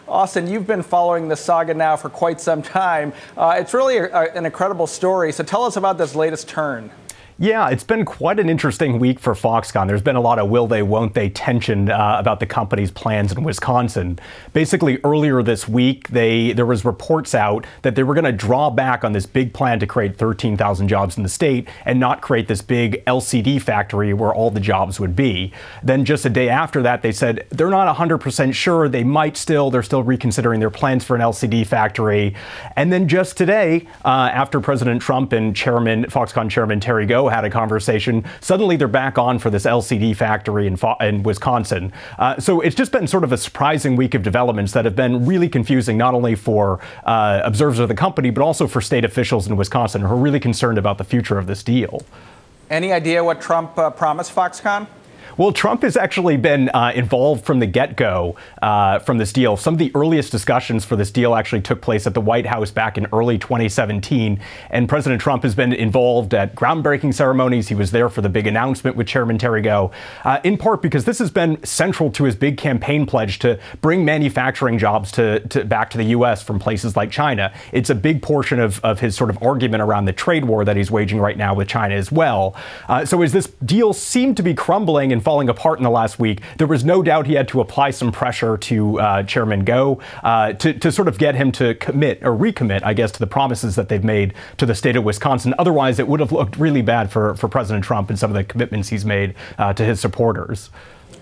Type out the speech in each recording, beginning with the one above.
Austin, you've been following this saga now for quite some time. It's really an incredible story. So tell us about this latest turn. Yeah, it's been quite an interesting week for Foxconn. There's been a lot of will they, won't they tension about the company's plans in Wisconsin. Basically, earlier this week, there was reports out that they were going to draw back on this big plan to create 13,000 jobs in the state and not create this big LCD factory where all the jobs would be. Then just a day after that, they said they're not 100% sure. They're still reconsidering their plans for an LCD factory. And then just today, after President Trump and Foxconn Chairman Terry Gou had a conversation, suddenly they're back on for this LCD factory in Wisconsin. So it's just been sort of a surprising week of developments that have been really confusing, not only for observers of the company, but also for state officials in Wisconsin who are really concerned about the future of this deal. Any idea what Trump promised Foxconn? Well, Trump has actually been involved from the get-go from this deal. Some of the earliest discussions for this deal actually took place at the White House back in early 2017. And President Trump has been involved at groundbreaking ceremonies. He was there for the big announcement with Chairman Terry Gou, in part because this has been central to his big campaign pledge to bring manufacturing jobs back to the U.S. from places like China. It's a big portion of his sort of argument around the trade war that he's waging right now with China as well. So as this deal seemed to be crumbling and falling apart in the last week, there was no doubt he had to apply some pressure to Chairman Gou to sort of get him to commit or recommit, I guess, to the promises that they've made to the state of Wisconsin. Otherwise, it would have looked really bad for President Trump and some of the commitments he's made to his supporters.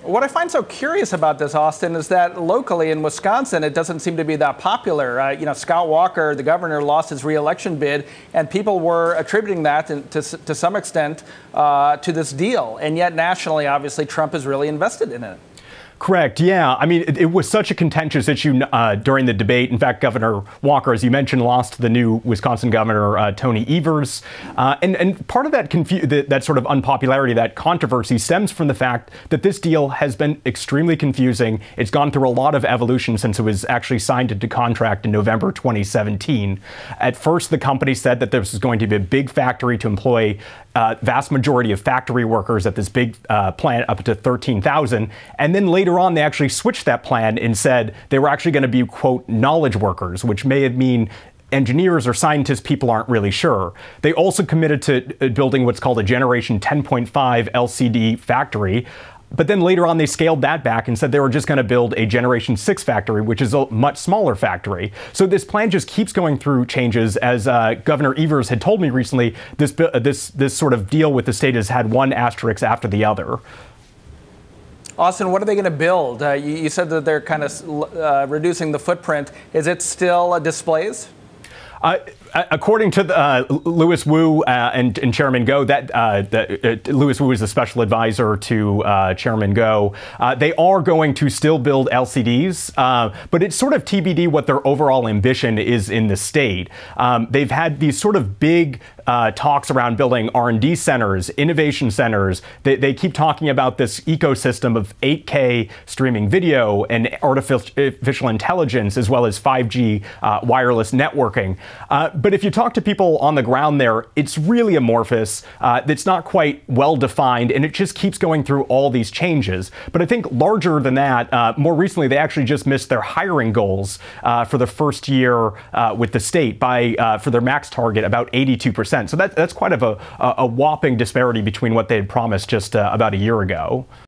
What I find so curious about this, Austin, is that locally in Wisconsin, it doesn't seem to be that popular. Scott Walker, the governor, lost his re-election bid, and people were attributing that to some extent to this deal. And yet nationally, obviously, Trump is really invested in it. Correct. Yeah. I mean, it was such a contentious issue during the debate. In fact, Governor Walker, as you mentioned, lost to the new Wisconsin governor, Tony Evers. And part of that sort of unpopularity, that controversy, stems from the fact that this deal has been extremely confusing. It's gone through a lot of evolution since it was actually signed into contract in November 2017. At first, the company said that this was going to be a big factory to employ vast majority of factory workers at this big plant, up to 13,000. And then later on, they actually switched that plan and said they were actually going to be, quote, knowledge workers, which may mean engineers or scientists. People aren't really sure. They also committed to building what's called a Generation 10.5 LCD factory. But then later on, they scaled that back and said they were just going to build a Generation 6 factory, which is a much smaller factory. So this plan just keeps going through changes. As Governor Evers had told me recently, this sort of deal with the state has had one asterisk after the other. Austin, what are they going to build? You said that they're kind of reducing the footprint. Is it still displays? According to Louis Wu and Chairman Gou, Louis Wu is a special advisor to Chairman Gou. They are going to still build LCDs, but it's sort of TBD what their overall ambition is in the state. They've had these sort of big talks around building R&D centers, innovation centers. They keep talking about this ecosystem of 8K streaming video and artificial intelligence, as well as 5G wireless networking. But if you talk to people on the ground there, it's really amorphous. It's not quite well defined, and it just keeps going through all these changes. But I think larger than that, more recently, they actually just missed their hiring goals for the first year with the state for their max target, about 82%. So that's quite of a whopping disparity between what they had promised just about a year ago.